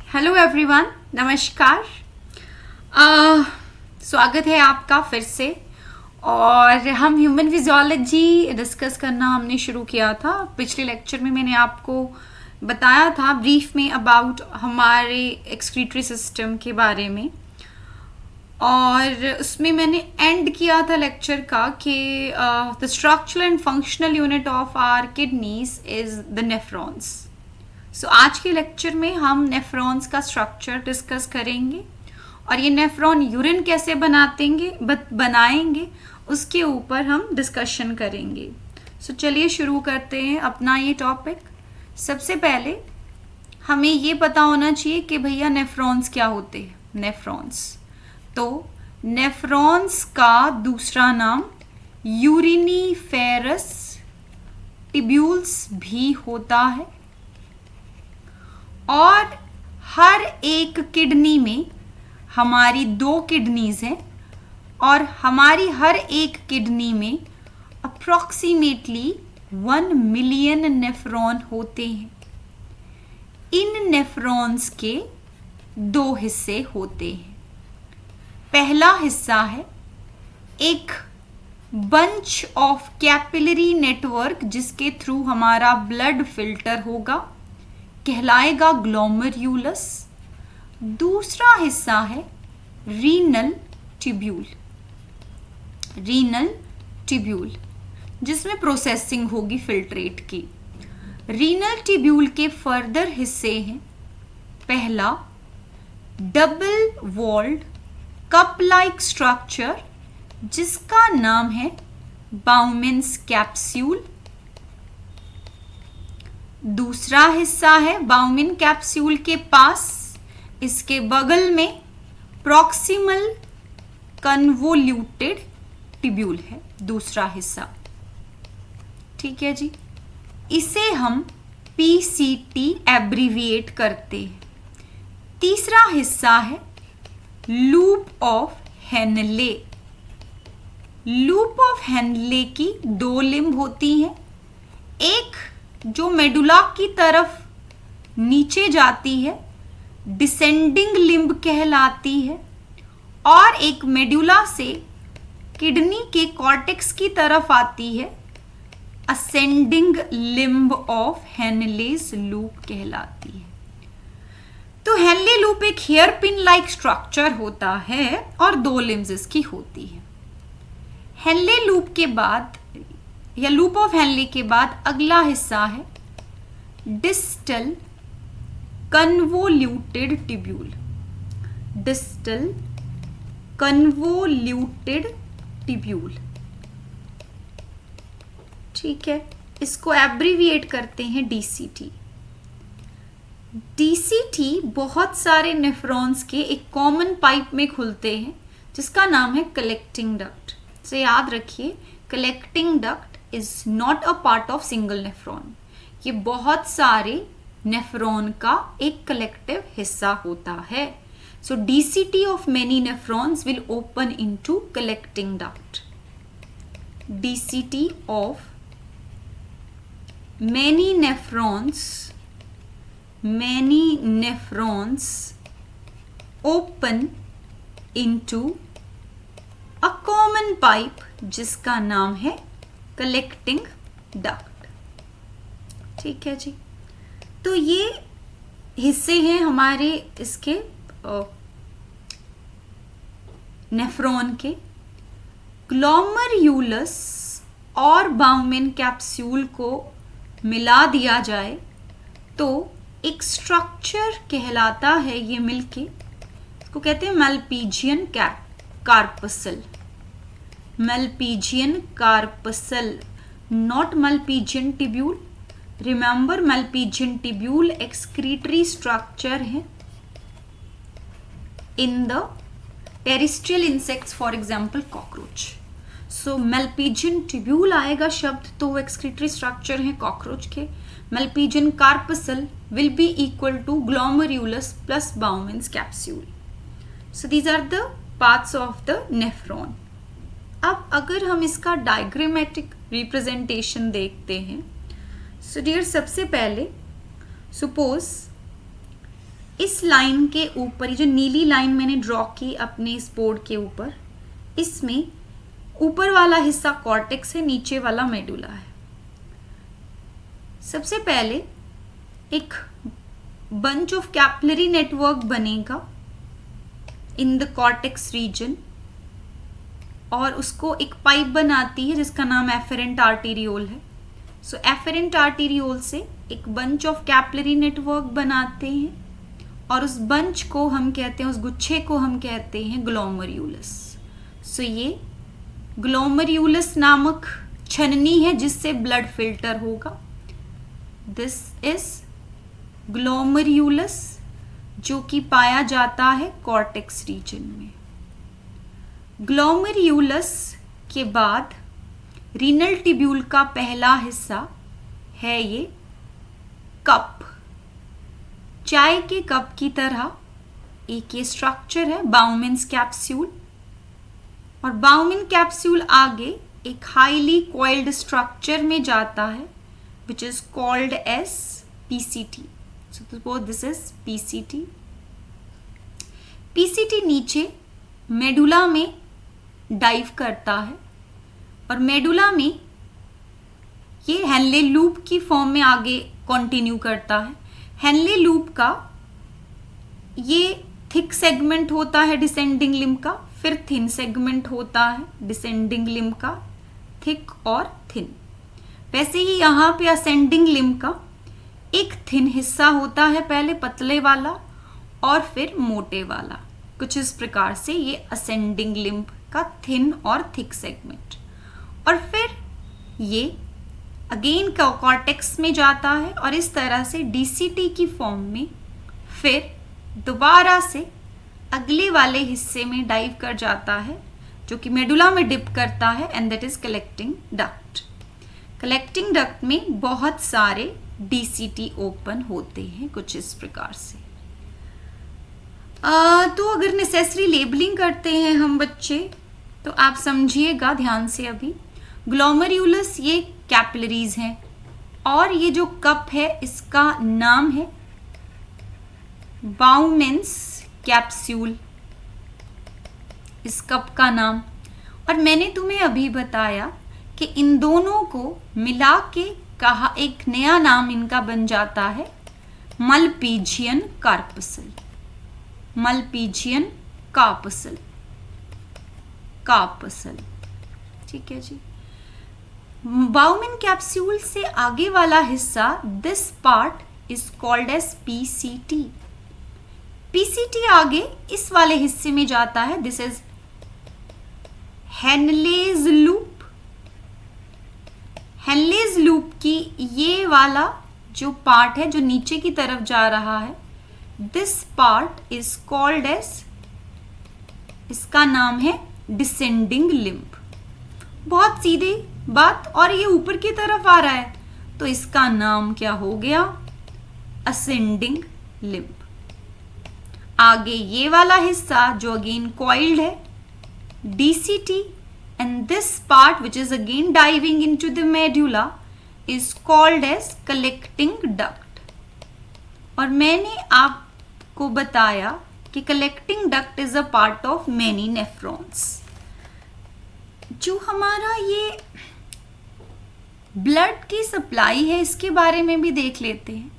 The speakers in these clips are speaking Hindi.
हेलो एवरीवन, नमस्कार। स्वागत है आपका फिर से। और हम ह्यूमन फिजियोलॉजी डिस्कस करना हमने शुरू किया था। पिछले लेक्चर में मैंने आपको बताया था ब्रीफ में अबाउट हमारे एक्सक्रीटरी सिस्टम के बारे में, और उसमें मैंने एंड किया था लेक्चर का कि the structural and functional unit of our kidneys is the nephrons. So आज के लेक्चर में हम नेफ्रॉन्स का स्ट्रक्चर डिस्कस करेंगे और ये नेफ्रॉन यूरिन कैसे बनाएंगे उसके ऊपर हम डिस्कशन करेंगे। सो चलिए शुरू करते हैं अपना ये टॉपिक। सबसे पहले हमें ये पता होना चाहिए कि भैया नेफ्रॉन्स क्या होते हैं। नेफ्रॉन्स का दूसरा नाम यूरिनीफेरस टिब्यूल्स भी होता है, और हर एक किडनी में हमारी 2 किडनीज हैं और हमारी हर एक किडनी में अप्रॉक्सीमेटली 1 मिलियन नेफ्रॉन होते हैं। इन नेफ्रॉन्स के 2 हिस्से होते हैं। पहला हिस्सा है एक बंच ऑफ कैपिलरी नेटवर्क जिसके थ्रू हमारा ब्लड फिल्टर होगा, कहलाएगा ग्लोमेरुलस। दूसरा हिस्सा है रीनल ट्यूब्यूल जिसमें प्रोसेसिंग होगी फिल्ट्रेट की। रीनल ट्यूब्यूल के फर्दर हिस्से हैं पहला double walled cup like structure जिसका नाम है बाउमेन्स कैप्सूल। दूसरा हिस्सा है बाउमेन कैप्सूल के पास, इसके बगल में प्रॉक्सिमल कन्वोल्यूटेड ट्यूब्यूल है दूसरा हिस्सा। ठीक है जी, इसे हम PCT एब्रीविएट करते हैं। तीसरा हिस्सा है loop of Henley. Loop of Henley की 2 लिम्ब होती हैं, एक जो मेडुला की तरफ नीचे जाती है डिसेंडिंग लिम्ब कहलाती है, और एक मेडुला से किडनी के कॉर्टेक्स की तरफ आती है ascending limb of Henle's loop कहलाती है। तो हेनले लूप एक हेयर पिन लाइक स्ट्रक्चर होता है और 2 लिम्ब्स इसकी होती है। हेनले लूप के बाद या लूप ऑफ हेनले के बाद अगला हिस्सा है distal convoluted tubule. Distal convoluted tubule, ठीक है, इसको एब्रीविएट करते हैं DCT। DCT बहुत सारे नेफ्रॉन्स के एक कॉमन पाइप में खुलते हैं जिसका नाम है कलेक्टिंग डक्ट। तो याद रखिए, collecting duct is not a part of single nephron. ये बहुत सारे नेफ्रॉन का एक कलेक्टिव हिस्सा होता है। सो DCT of many nephrons will open into collecting duct. DCT of many nephrons open into a common pipe जिसका नाम है कलेक्टिंग डक्ट। ठीक है जी, तो ये हिस्से हैं हमारे इसके नेफ्रॉन के। ग्लोमेरुलस और बाउमेन कैप्सूल को मिला दिया जाए तो एक स्ट्रक्चर कहलाता है ये मिलके, इसको कहते हैं Malpighian corpuscle. Malpighian corpuscle, not Malpighian tubule. Remember, Malpighian tubule excretory structure है in the terrestrial insects, for example cockroach. So Malpighian tubule आएगा शब्द तो वो एक्सक्रीटरी स्ट्रक्चर है कॉकरोच के। Malpighian corpuscle will be equal to glomerulus plus Bowman's capsule. So these are the parts of the nephron. अब अगर हम इसका डायग्रामेटिक रिप्रेजेंटेशन देखते हैं, सो डियर, सबसे पहले सपोज इस लाइन के ऊपर, ये जो नीली लाइन मैंने ड्रॉ की अपने इस बोर्ड के ऊपर, इसमें ऊपर वाला हिस्सा कॉर्टेक्स है, नीचे वाला मेडुला है। सबसे पहले एक बंच ऑफ कैपिलरी नेटवर्क बनेगा इन द कॉर्टेक्स रीजन, और उसको एक पाइप बनाती है जिसका नाम एफेरेंट आर्टेरियोल है। सो एफेरेंट आर्टेरियोल से एक बंच ऑफ कैपिलरी नेटवर्क बनाते हैं, और उस बंच को हम कहते हैं, उस गुच्छे को हम कहते हैं ग्लोमेरुलस। सो ये ग्लोमेरुलस नामक छननी है जिससे ब्लड फिल्टर होगा। दिस इज ग्लोमेरुलस, जो कि पाया जाता है कॉर्टेक्स रीजन में। ग्लोमेरुलस के बाद रीनल ट्यूब्यूल का पहला हिस्सा है ये कप। चाय के कप की तरह एक ये स्ट्रक्चर है, बाउमेन्स कैप्सूल, और बाउमेन कैप्सूल आगे एक हाईली कॉइल्ड स्ट्रक्चर में जाता है which is called as PCT. So suppose this is PCT. PCT नीचे मेडुला में डाइव करता है, और मेडुला में ये हेनले लूप की फॉर्म में आगे कंटिन्यू करता है। हेनले लूप का ये थिक सेगमेंट होता है डिसेंडिंग लिम्ब का, फिर थिन सेगमेंट होता है डिसेंडिंग लिम्ब का, थिक और थिन। वैसे ही यहाँ पे असेंडिंग लिम्ब का एक थिन हिस्सा होता है, पहले पतले वाला और फिर मोटे वाला। कुछ इस प्रकार से ये असेंडिंग लिम्ब का थिन और थिक सेगमेंट, और फिर ये अगेन कॉर्टेक्स में जाता है, और इस तरह से डीसीटी की फॉर्म में फिर दोबारा से अगले वाले हिस्से में डाइव कर जाता है, जो कि मेडुला में डिप करता है, and that is collecting duct. Collecting duct में बहुत सारे डीसीटी ओपन होते हैं, कुछ इस प्रकार से। तो अगर नेसेसरी लेबलिंग करते हैं हम बच्चे, तो आप समझिएगा ध्यान से। अभी ग्लोमेरुलस ये कैपिलरीज हैं, और ये जो कप है इसका नाम है बाउमेन्स कैप्सूल, इस कप का नाम। और मैंने तुम्हें अभी बताया कि इन दोनों को मिला के कहा एक नया नाम इनका बन जाता है Malpighian corpuscle. Malpighian corpuscle, corpuscle, ठीक है जी। बाउमेन कैप्सूल से आगे वाला हिस्सा, this part is called as PCT. PCT आगे इस वाले हिस्से में जाता है, this is Henle's loop. Henle's loop की ये वाला जो पार्ट है जो नीचे की तरफ जा रहा है, this part is called as, इसका नाम है डिसेंडिंग लिम्ब। बहुत सीधी बात, और ये ऊपर की तरफ आ रहा है तो इसका नाम क्या हो गया, असेंडिंग लिम्ब। आगे ये वाला हिस्सा जो अगेन कॉइल्ड है, DCT, and this part which is again diving into the medulla is called as collecting duct. और मैंने आपको बताया कि collecting duct is a part of many nephrons. जो हमारा ये ब्लड की सप्लाई है, इसके बारे में भी देख लेते हैं।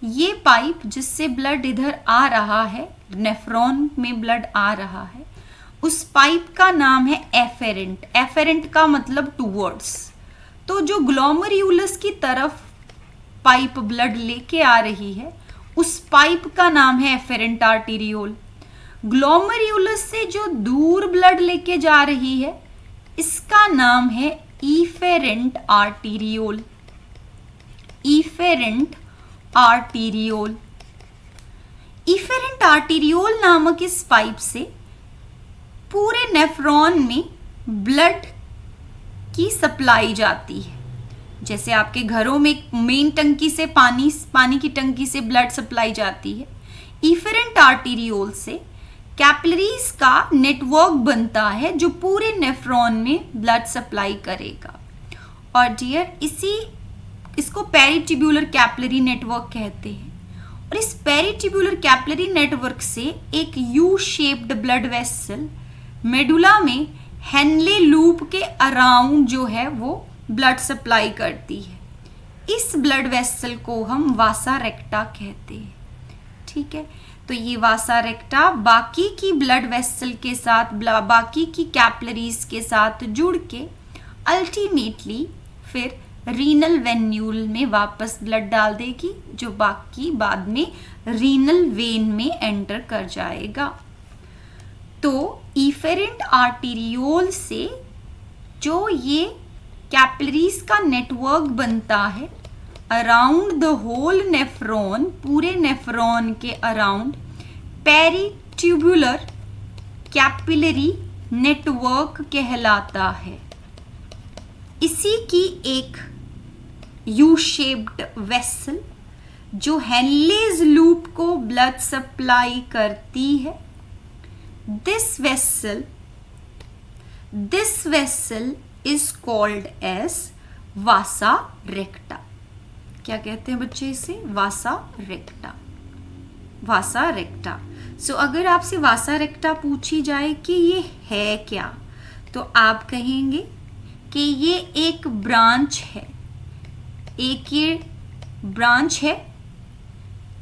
ये पाइप जिससे ब्लड इधर आ रहा है, नेफ्रॉन में ब्लड आ रहा है, उस पाइप का नाम है एफेरेंट। एफेरेंट का मतलब टूवर्ड्स। तो जो ग्लोमेरुलस की तरफ पाइप ब्लड लेके आ रही है, उस पाइप का नाम है एफेरेंट आर्टेरियोल। ग्लोमेरुलस से जो दूर ब्लड लेके जा रही है, इसका नाम है efferent arteriole. Efferent arteriole. Efferent arteriole नामक इस पाइप से पूरे नेफ्रॉन में ब्लड की सप्लाई जाती है। जैसे आपके घरों में मेन टंकी से पानी की टंकी से ब्लड सप्लाई जाती है, इफेरेंट आर्टेरियोल से कैपिलरीज का नेटवर्क बनता है जो पूरे नेफ्रॉन में ब्लड सप्लाई करेगा। और डियर, इसको पेरिट्यूबुलर कैपिलरी नेटवर्क कहते हैं। और इस पेरिट्यूबुलर कैपिलरी नेटवर्क से एक U shaped blood vessel medulla में हेनले लूप के अराउंड जो है वो ब्लड सप्लाई करती है। इस ब्लड वेसल को हम वासा रेक्टा कहते हैं। ठीक है, तो ये वासा रेक्टा बाकी की ब्लड वेसल के साथ, बाकी की कैपिलरीज के साथ जुड़ के अल्टीमेटली फिर रीनल वेन्यूल में वापस ब्लड डाल देगी, जो बाकी बाद में रीनल वेन में एंटर कर जाएगा। तो इफेरेंट आर्टीरियोल से जो ये कैपिलरीज का नेटवर्क बनता है अराउंड द होल नेफ्रॉन, पूरे नेफ्रॉन के अराउंड पेरिट्यूबुलर कैपिलरी नेटवर्क कहलाता है। इसी की एक यू शेप्ड वेसल जो हेनलेज लूप को ब्लड सप्लाई करती है, this vessel is called as vasa recta. क्या कहते हैं बच्चे इसे? वासा रेक्टा। वासा रेक्टा। सो अगर आपसे वासा रेक्टा पूछी जाए कि ये है क्या, तो आप कहेंगे कि ये एक ब्रांच है। एक ये ब्रांच है,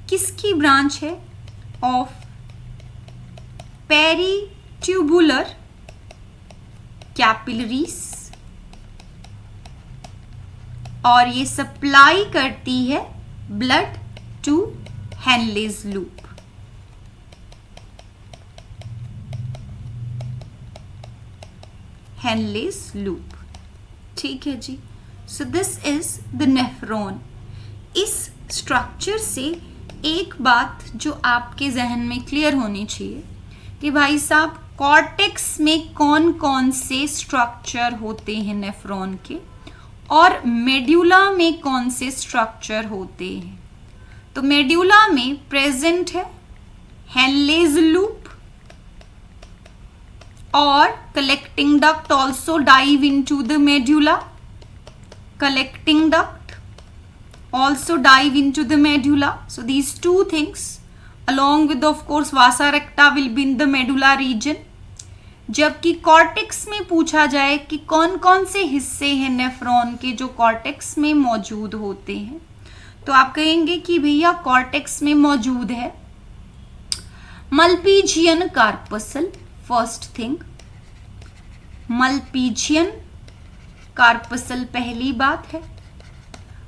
किसकी ब्रांच है? ऑफ पेरिट्यूबुलर कैपिलरीज, और ये सप्लाई करती है blood to Henle's loop. Henle's loop. ठीक है जी। So this is the nephron. इस स्ट्रक्चर से एक बात जो आपके जहन में क्लियर होनी चाहिए कि भाई साहब कॉर्टेक्स में कौन कौन से स्ट्रक्चर होते हैं नेफ्रॉन के, और मेड्यूला में कौन से स्ट्रक्चर होते हैं। तो मेड्यूला में प्रेजेंट है हेनलेज लूप, और collecting duct also dive into the medulla. Collecting duct also dive into the medulla. So these two things along with of course vasa recta will be in the medulla region. जबकि कॉर्टेक्स में पूछा जाए कि कौन कौन से हिस्से हैं नेफ्रॉन के जो कॉर्टेक्स में मौजूद होते हैं, तो आप कहेंगे कि भैया कॉर्टेक्स में मौजूद है Malpighian corpuscle. First thing, मल्पीजियन corpuscle पहली बात है।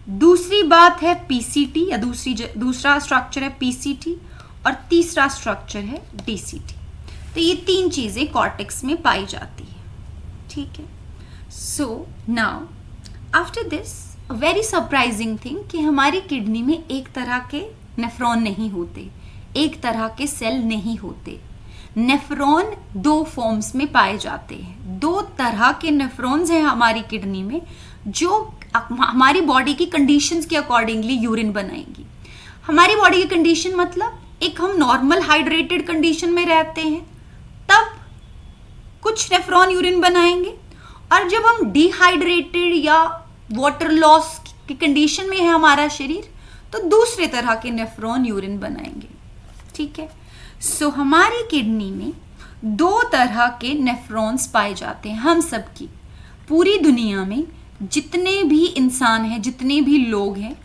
दूसरी बात है पीसीटी, या दूसरा स्ट्रक्चर है पीसीटी, और तीसरा स्ट्रक्चर है डीसीटी। तो ये तीन चीजें कॉर्टेक्स में पाई जाती है। ठीक है। So now after this very surprising thing कि हमारी किडनी में एक तरह के नेफ्रॉन नहीं होते, एक तरह के सेल नहीं होते। नेफ्रॉन दो फॉर्म्स में पाए जाते हैं। दो तरह के नेफ्रॉन्स हैं हमारी किडनी में जो हमारी बॉडी की कंडीशंस के अकॉर्डिंगली यूरिन बनाएंगी। हमारी बॉडी की कंडीशन मतलब एक हम नॉर्मल हाइड्रेटेड कंडीशन में रहते हैं तब कुछ नेफ्रॉन यूरिन बनाएंगे, और जब हम डिहाइड्रेटेड या वाटर लॉस की कंडीशन में है हमारा शरीर तो दूसरे तरह के नेफ्रॉन यूरिन बनाएंगे। ठीक है। सो हमारी किडनी में दो तरह के नेफ्रॉन्स पाए जाते हैं। हम सबकी पूरी दुनिया में जितने भी इंसान हैं, जितने भी लोग हैं,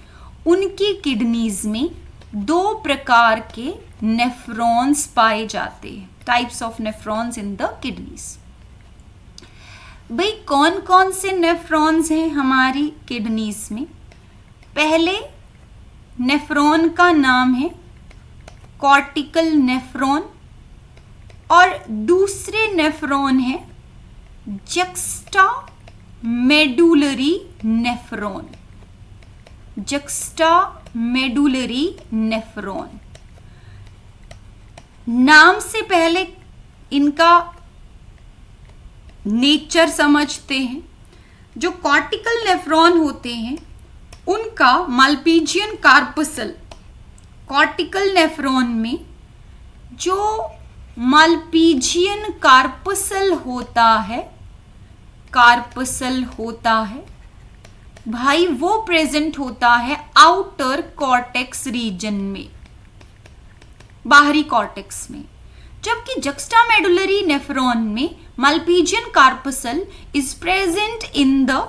उनकी किडनीज में दो प्रकार के नेफ्रॉन्स पाए जाते हैं। Types of nephrons in the kidneys. भाई कौन कौन से नेफ्रॉन्स हैं हमारी किडनीज में? पहले नेफ्रॉन का नाम है कॉर्टिकल नेफ्रॉन, और दूसरे नेफ्रॉन है juxta medullary nephron. Juxta medullary nephron नाम से पहले इनका नेचर समझते हैं। जो कॉर्टिकल नेफ्रॉन होते हैं उनका मल्पीजियन कार्पसल, कॉर्टिकल नेफ्रॉन में जो मल्पीजियन कार्पसल होता है भाई वो प्रेजेंट होता है आउटर कॉर्टेक्स रीजन में। बाहरी कॉर्टेक्स में, जबकि जक्स्टामेडुलरी नेफ्रॉन में Malpighian corpuscle is present in the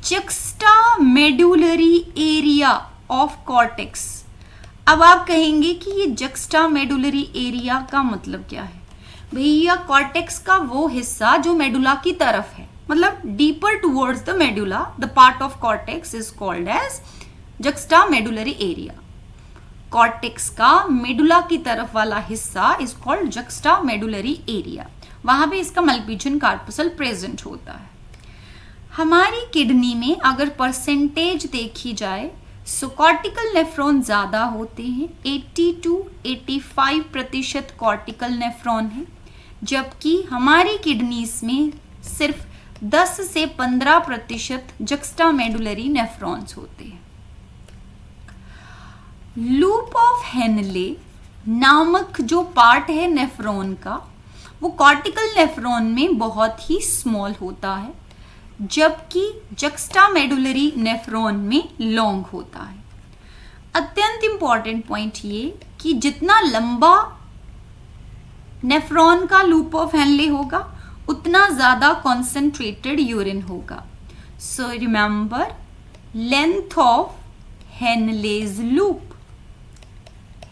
juxtamedullary area of cortex. अब आप कहेंगे कि ये जक्स्टामेडुलरी एरिया का मतलब क्या है? भैया कॉर्टेक्स का वो हिस्सा जो मेडुला की तरफ है, मतलब deeper towards the medulla, the part of cortex is called as juxtamedullary area. Cortex का मेडुला की तरफ वाला हिस्सा इज कॉल्ड जक्स्टामेडुलरी एरिया, वहां पे इसका मल्पीजियन कार्पसल प्रेजेंट होता है। हमारी किडनी में अगर परसेंटेज देखी जाए, सो कॉर्टिकल नेफ्रॉन ज्यादा होते हैं, 80 to 85% कॉर्टिकल नेफ्रॉन है, जबकि हमारी किडनीज में सिर्फ 10 से 15% जक्स्टामेडुलरी नेफ्रॉन्स होते हैं। लूप ऑफ हेनले नामक जो पार्ट है नेफ्रॉन का, वो कॉर्टिकल नेफ्रॉन में बहुत ही स्मॉल होता है, जबकि जक्स्टामेडुलरी नेफ्रॉन में लॉन्ग होता है। अत्यंत इंपॉर्टेंट पॉइंट ये कि जितना लंबा नेफ्रॉन का लूप ऑफ हेनले होगा, उतना ज्यादा कॉन्सेंट्रेटेड यूरिन होगा। So remember, length of Henle's loop,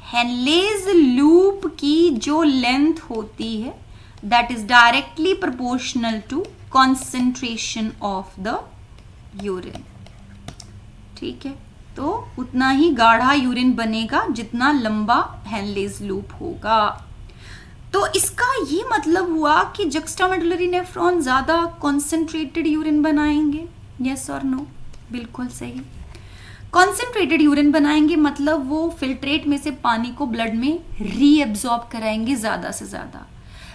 Henle's loop की जो लेंथ होती है that is directly proportional to concentration of the urine. ठीक है, तो उतना ही गाढ़ा यूरिन बनेगा जितना लंबा हेनलेज लूप होगा। तो इसका ये मतलब हुआ कि जक्स्टामेडुलरी नेफ्रॉन ज्यादा कॉन्सेंट्रेटेड यूरिन बनाएंगे। यस और नो? बिल्कुल सही। कॉन्सेंट्रेटेड यूरिन बनाएंगे मतलब वो फिल्ट्रेट में से पानी को ब्लड में रीएब्जॉर्ब कराएंगे ज्यादा से ज्यादा।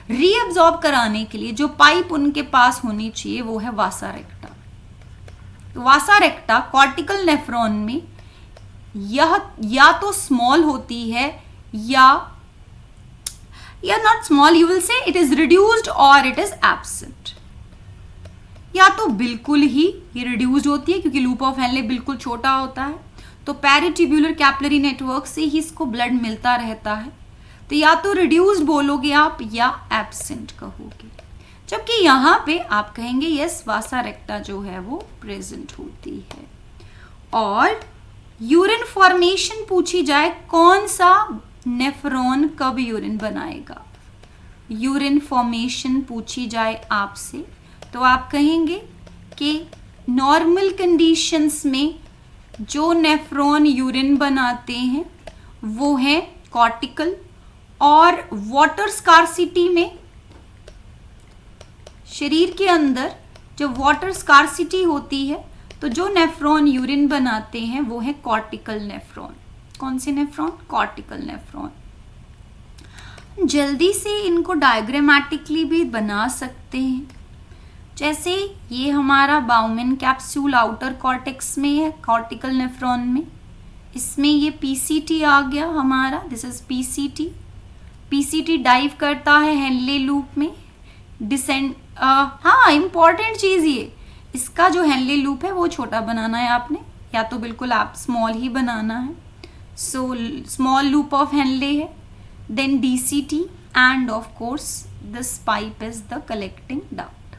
रीअब्जॉर्ब कराने के लिए जो पाइप उनके पास होनी चाहिए वो है वासा रेक्टा। तो वासा रेक्टा कॉर्टिकल नेफ्रॉन में यह या तो स्मॉल होती है या नॉट स्मॉल, यू विल से इट इज रिड्यूस्ड और इट इज एब्सेंट। या तो बिल्कुल ही ये रिड्यूस्ड होती है क्योंकि लूप ऑफ हेनले बिल्कुल छोटा होता है, तो पेरिट्यूब्यूलर कैपिलरी नेटवर्क से ही इसको ब्लड मिलता रहता है, तो या तो रिड्यूस्ड बोलोगे आप या एब्सेंट कहोगे। जबकि यहां पे आप कहेंगे यस, वासा रेक्टा जो है वो प्रेजेंट होती है। और यूरिन फॉर्मेशन पूछी जाए, कौन सा नेफ्रॉन कब यूरिन बनाएगा, यूरिन फॉर्मेशन पूछी जाए आपसे, तो आप कहेंगे कि नॉर्मल कंडीशंस में जो नेफ्रॉन यूरिन बनाते हैं वो है कॉर्टिकल, और वाटर स्कार्सिटी में, शरीर के अंदर जब वाटर स्कार्सिटी होती है तो जो नेफ्रॉन यूरिन बनाते हैं वो है कॉर्टिकल नेफ्रॉन। कौन से नेफ्रॉन? Cortical nephron. जल्दी से इनको डायग्रामेटिकली भी बना सकते हैं। जैसे ये हमारा बाउमेन कैप्सूल आउटर कॉर्टेक्स में है, कॉर्टिकल नेफ्रॉन में, इसमें ये पीसीटी आ गया हमारा, this is PCT. PCT dive करता है हेनले लूप में, डिसेंड हाँ इंपॉर्टेंट चीज ये, इसका जो हेनले लूप है वो छोटा बनाना है आपने, या तो बिल्कुल आप स्मॉल ही बनाना है। So small loop of Henle है, then DCT, and of course this pipe is the collecting duct.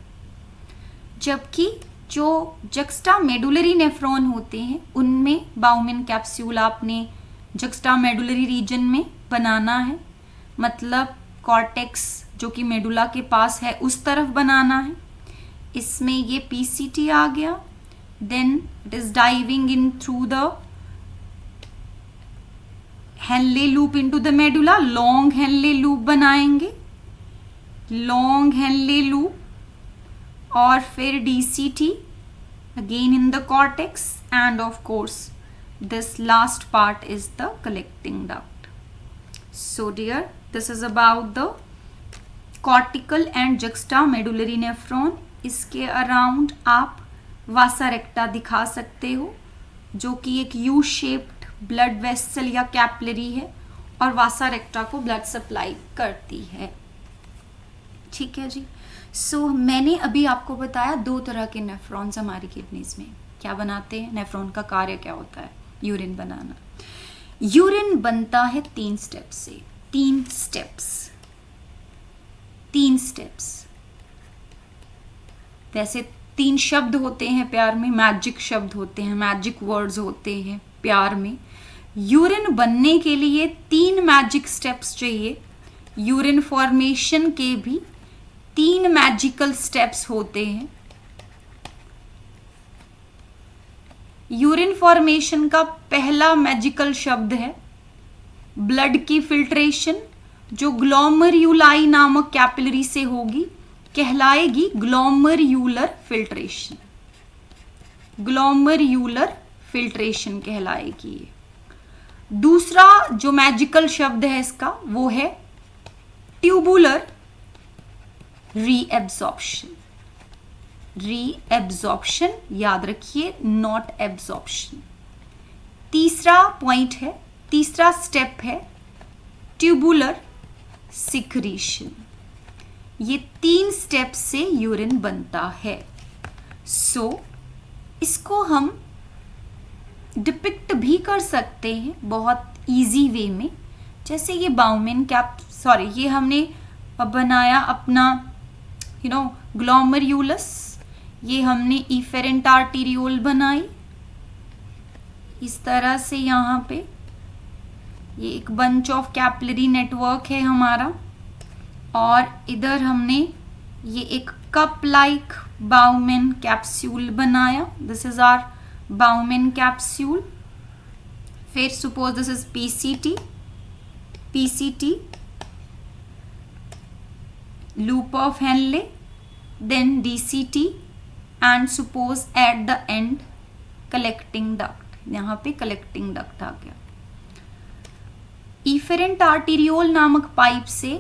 जबकि जो जक्स्टामेडुलरी नेफ्रॉन होते हैं उनमें बाउमेन कैप्सूल आपने जक्स्टामेडुलरी रीजन में बनाना है, मतलब कॉर्टेक्स जो कि मेडुला के पास है उस तरफ बनाना है। इसमें ये पीसीटी आ गया, then it is diving in through the Henle loop into the medulla, long Henle loop बनाएंगे, लॉन्ग हेनले लूप, और फिर DCT again in the cortex, and of course this last part is the collecting duct. So dear, this is about the cortical and juxtamedullary nephron। इसके अराउंड आप वासा रेक्टा दिखा सकते हो जो कि एक यू शेप्ड ब्लड वेसल या कैपिलरी है और वासा रेक्टा को ब्लड सप्लाई करती है। ठीक है जी। सो मैंने अभी आपको बताया दो तरह के नेफ्रॉन्स हमारी किडनीज में क्या बनाते हैं, नेफ्रॉन का कार्य क्या होता है, यूरिन बनाना। यूरिन बनता है 3 स्टेप्स से। 3 स्टेप्स। वैसे 3 शब्द होते हैं प्यार में, मैजिक शब्द होते हैं, मैजिक वर्ड्स होते हैं प्यार में। यूरिन बनने के लिए 3 मैजिक स्टेप्स चाहिए। यूरिन फॉर्मेशन के भी 3 मैजिकल स्टेप्स होते हैं। यूरिन फॉर्मेशन का पहला मैजिकल शब्द है ब्लड की फिल्ट्रेशन, जो ग्लोमेरुलाई नामक कैपिलरी से होगी, कहलाएगी ग्लोमेरुलर फिल्ट्रेशन। ग्लोमेरुलर फिल्ट्रेशन कहलाएगी ये। दूसरा जो मैजिकल शब्द है इसका वो है ट्यूबुलर रीएब्जॉर्प्शन। रीएब्जॉर्प्शन याद रखिए, नॉट एब्जॉर्प्शन। तीसरा पॉइंट है, तीसरा स्टेप है ट्यूबुलर सिक्रीशन। ये 3 स्टेप से यूरिन बनता है। सो इसको हम डिपिक्ट भी कर सकते हैं बहुत इजी वे में। जैसे ये बाउमेन कैप, सॉरी ये हमने बनाया अपना ग्लोमेरुलस, ये हमने इफेरेंट आर्टीरियोल बनाई इस तरह से। यहाँ पे ये एक बंच ऑफ कैपिलरी नेटवर्क है हमारा, और इधर हमने ये एक कप लाइक बाउमेन कैप्सूल बनाया। This is our Bowman capsule. फिर suppose this is PCT loop of Henle, then DCT, and suppose at the end collecting duct. यहाँ पे कलेक्टिंग डक्ट आ गया। इफेरेंट आर्टीरियोल नामक पाइप से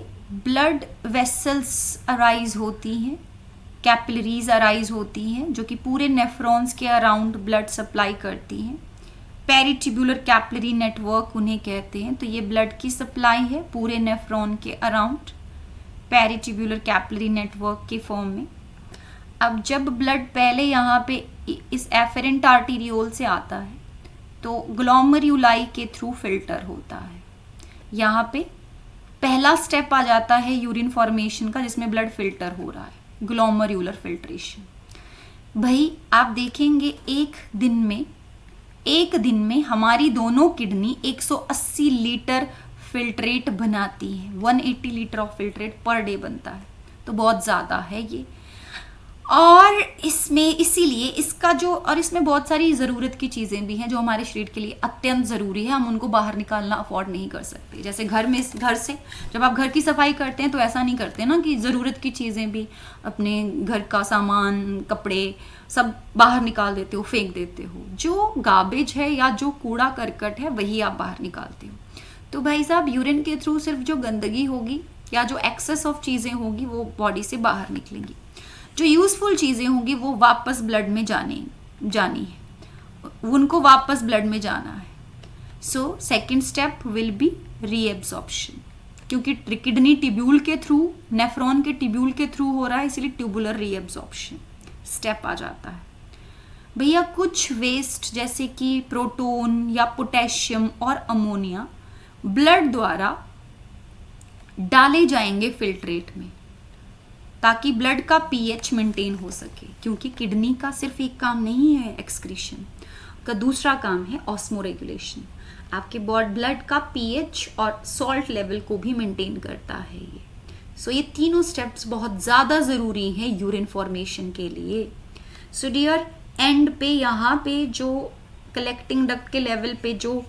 ब्लड वेसल्स अराइज होती हैं, कैपिलरीज अराइज होती हैं, जो कि पूरे नेफ्रॉन्स के अराउंड ब्लड सप्लाई करती हैं। पेरिट्यूबुलर कैपिलरी नेटवर्क उन्हें कहते हैं। तो ये ब्लड की सप्लाई है पूरे नेफ्रॉन के अराउंड, पेरिट्यूबुलर कैपिलरी नेटवर्क के फॉर्म में। अब जब ब्लड पहले यहाँ पे इस एफेरेंट आर्टीरियोल से आता है तो ग्लोमेरुलाई के थ्रू फिल्टर होता है। यहाँ पे पहला स्टेप आ जाता है यूरिन फॉर्मेशन का, जिसमें ब्लड फिल्टर हो रहा है, ग्लोमेरुलर फिल्ट्रेशन। भाई आप देखेंगे एक दिन में हमारी दोनों किडनी 180 लीटर फिल्ट्रेट बनाती है। 180 litre of filtrate per day बनता है, तो बहुत ज़्यादा है ये। और इसमें इसीलिए इसका जो, और इसमें बहुत सारी ज़रूरत की चीज़ें भी हैं जो हमारे शरीर के लिए अत्यंत ज़रूरी है। हम उनको बाहर निकालना अफोर्ड नहीं कर सकते। जैसे घर से जब आप घर की सफाई करते हैं तो ऐसा नहीं करते ना कि ज़रूरत की चीज़ें भी, अपने घर का सामान, कपड़े सब बाहर निकाल देते हो, फेंक देते हो। जो गार्बेज है या जो कूड़ा करकट है वही आप बाहर निकालते हो। तो भाई साहब यूरिन के थ्रू सिर्फ जो गंदगी होगी या जो एक्सेस ऑफ चीज़ें होगी वो बॉडी से बाहर निकलेंगी। जो यूजफुल चीज़ें होंगी वो वापस ब्लड में जानी है, उनको वापस ब्लड में जाना है। So second step will be reabsorption, क्योंकि किडनी ट्यूब्यूल के थ्रू, नेफ्रॉन के ट्यूब्यूल के थ्रू हो रहा है, इसलिए ट्यूबुलर रीएब्जॉर्प्शन स्टेप आ जाता है। भैया कुछ वेस्ट जैसे कि प्रोटोन या पोटेशियम और अमोनिया ब्लड द्वारा डाले जाएंगे फिल्ट्रेट में, ताकि ब्लड का पीएच मेंटेन हो सके। क्योंकि किडनी का सिर्फ एक काम नहीं है एक्सक्रीशन का, दूसरा काम है ऑस्मो रेगुलेशन। आपके ब्लड का पीएच और सॉल्ट लेवल को भी मेंटेन करता है ये। सो ये तीनों स्टेप्स बहुत ज़्यादा ज़रूरी हैं यूरिन फॉर्मेशन के लिए। सो डियर, एंड पे यहाँ पे जो कलेक्टिंग डक्ट के लेवल पे जो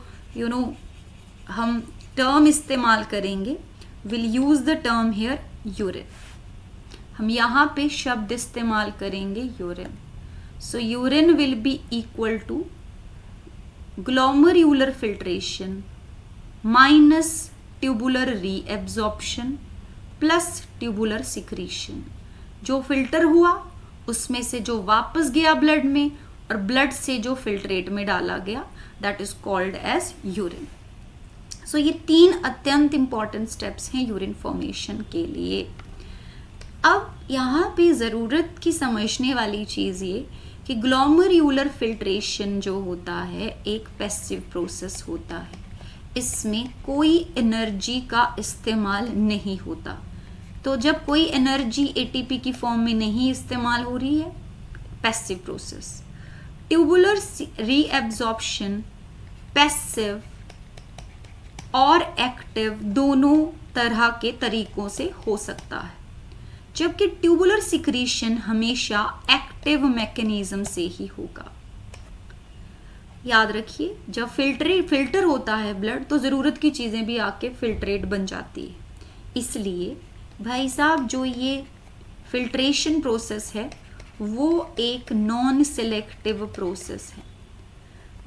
हम टर्म इस्तेमाल करेंगे, will use the term here urine. हम यहाँ पे शब्द इस्तेमाल करेंगे urine. So urine will be equal to glomerular filtration minus tubular reabsorption plus tubular secretion. जो फिल्टर हुआ उसमें से जो वापस गया ब्लड में, और ब्लड से जो फिल्ट्रेट में डाला गया, that is called as urine. So ये 3 अत्यंत इंपॉर्टेंट स्टेप्स हैं यूरिन फॉर्मेशन के लिए। अब यहाँ पे ज़रूरत की समझने वाली चीज़ ये कि ग्लोमेरुलर फिल्ट्रेशन जो होता है एक पैसिव प्रोसेस होता है। इसमें कोई एनर्जी का इस्तेमाल नहीं होता। तो जब कोई एनर्जी एटीपी की फॉर्म में नहीं इस्तेमाल हो रही है, passive process. Tubular reabsorption passive और एक्टिव दोनों तरह के तरीकों से हो सकता है, जबकि ट्यूबुलर सिक्रीशन हमेशा एक्टिव मैकेनिज्म से ही होगा। याद रखिए, जब फिल्टर होता है ब्लड तो ज़रूरत की चीज़ें भी आके फिल्ट्रेट बन जाती है। इसलिए भाई साहब जो ये फिल्ट्रेशन प्रोसेस है वो एक नॉन सिलेक्टिव प्रोसेस है।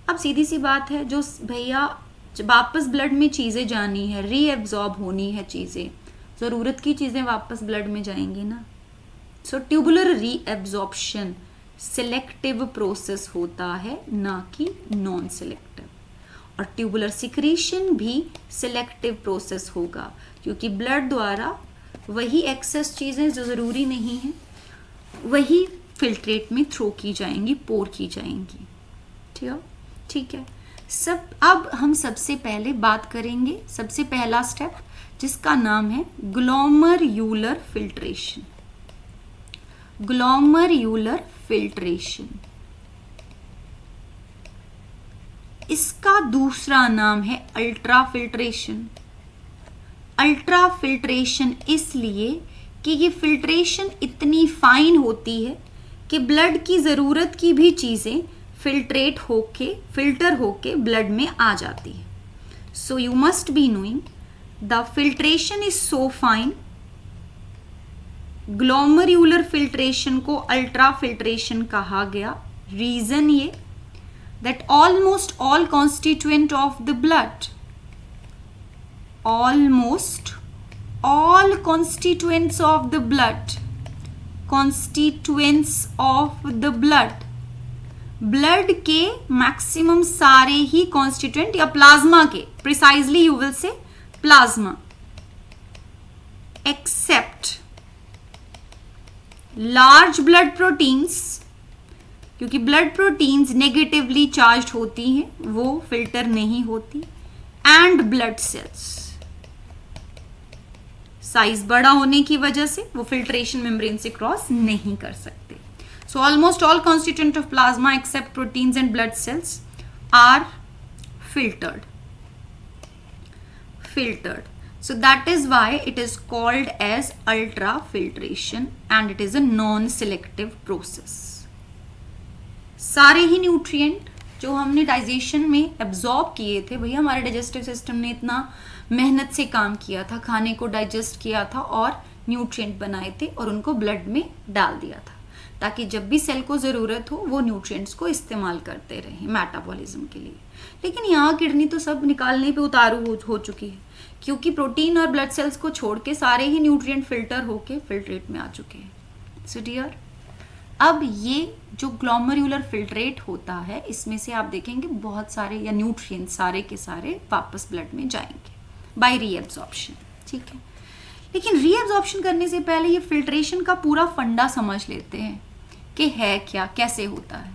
अब सीधी सी बात है, जो भैया जब वापस ब्लड में चीज़ें जानी है, रीएब्जॉर्ब होनी है चीज़ें, ज़रूरत की चीज़ें वापस ब्लड में जाएंगी ना। सो ट्यूबुलर रीएब्जॉर्प्शन सिलेक्टिव प्रोसेस होता है, ना कि नॉन सिलेक्टिव। और ट्यूबुलर सिक्रीशन भी सिलेक्टिव प्रोसेस होगा, क्योंकि ब्लड द्वारा वही एक्सेस चीज़ें जो ज़रूरी नहीं है वही फिल्ट्रेट में थ्रो की जाएंगी, पोर की जाएंगी। ठीक है। अब हम सबसे पहले बात करेंगे, सबसे पहला स्टेप जिसका नाम है ग्लोमर्यूलर फिल्ट्रेशन। ग्लोमर्यूलर फिल्ट्रेशन, इसका दूसरा नाम है अल्ट्रा फिल्ट्रेशन। अल्ट्रा फिल्ट्रेशन इसलिए कि ये फिल्ट्रेशन इतनी फाइन होती है कि ब्लड की ज़रूरत की भी चीज़ें फिल्टर होके ब्लड में आ जाती है। So you must be knowing the filtration is so fine. Glomerular filtration को अल्ट्रा फिल्ट्रेशन कहा गया। रीजन ये that almost all constituent of the blood constituents of the blood के मैक्सिमम सारे ही कॉन्स्टिट्यूएंट, या प्लाज्मा के, precisely you will say plasma, except large blood proteins, क्योंकि ब्लड प्रोटीन्स नेगेटिवली चार्ज्ड होती हैं, वो फिल्टर नहीं होती, एंड ब्लड सेल्स साइज बड़ा होने की वजह से वो फिल्ट्रेशन मेम्ब्रेन से क्रॉस नहीं कर सकते। So almost all constituent of plasma except proteins and blood cells are filtered. So that is why it is called as ultrafiltration and it is a non-selective process. सारे ही न्यूट्रिएंट जो हमने डाइजेशन में एब्जॉर्ब किए थे, भैया हमारे डाइजेस्टिव सिस्टम ने इतना मेहनत से काम किया था, खाने को डाइजेस्ट किया था और न्यूट्रिएंट बनाए थे और उनको ब्लड में डाल दिया था, ताकि जब भी सेल को ज़रूरत हो वो न्यूट्रिएंट्स को इस्तेमाल करते रहें मेटाबॉलिज्म के लिए। लेकिन यहाँ किडनी तो सब निकालने पे उतारू हो चुकी है, क्योंकि प्रोटीन और ब्लड सेल्स को छोड़ के सारे ही न्यूट्रिएंट फिल्टर होके फिल्ट्रेट में आ चुके हैं। सो डियर, अब ये जो ग्लोमर्यूलर फिल्ट्रेट होता है, इसमें से आप देखेंगे बहुत सारे या न्यूट्रिएंट सारे के सारे वापस ब्लड में जाएंगे बाय रीएब्जॉर्प्शन। ठीक है, लेकिन रीएब्जॉर्प्शन करने से पहले ये फिल्ट्रेशन का पूरा फंडा समझ लेते हैं कि है क्या, कैसे होता है।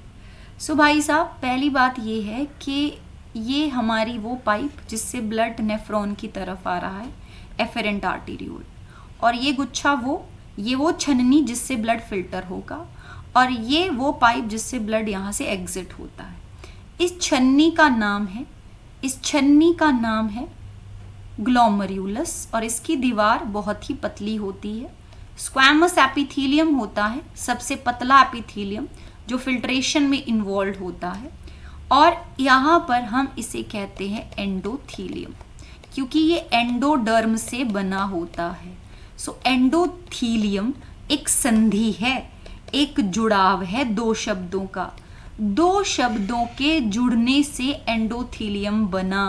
सो भाई साहब, पहली बात ये है कि ये हमारी वो पाइप जिससे ब्लड नेफ्रॉन की तरफ आ रहा है, एफेरेंट आर्टीरियोल, और ये गुच्छा वो छन्नी जिससे ब्लड फिल्टर होगा, और ये वो पाइप जिससे ब्लड यहाँ से एग्जिट होता है। इस छन्नी का नाम है ग्लोमर्यूलस, और इसकी दीवार बहुत ही पतली होती है। स्क्वैमस एपिथेलियम होता है, सबसे पतला एपिथेलियम जो फिल्ट्रेशन में इन्वॉल्व होता है, और यहाँ पर हम इसे कहते हैं एंडोथीलियम, क्योंकि ये एंडोडर्म से बना होता है। सो एंडोथीलियम एक संधि है, एक जुड़ाव है दो शब्दों का, दो शब्दों के जुड़ने से एंडोथीलियम बना।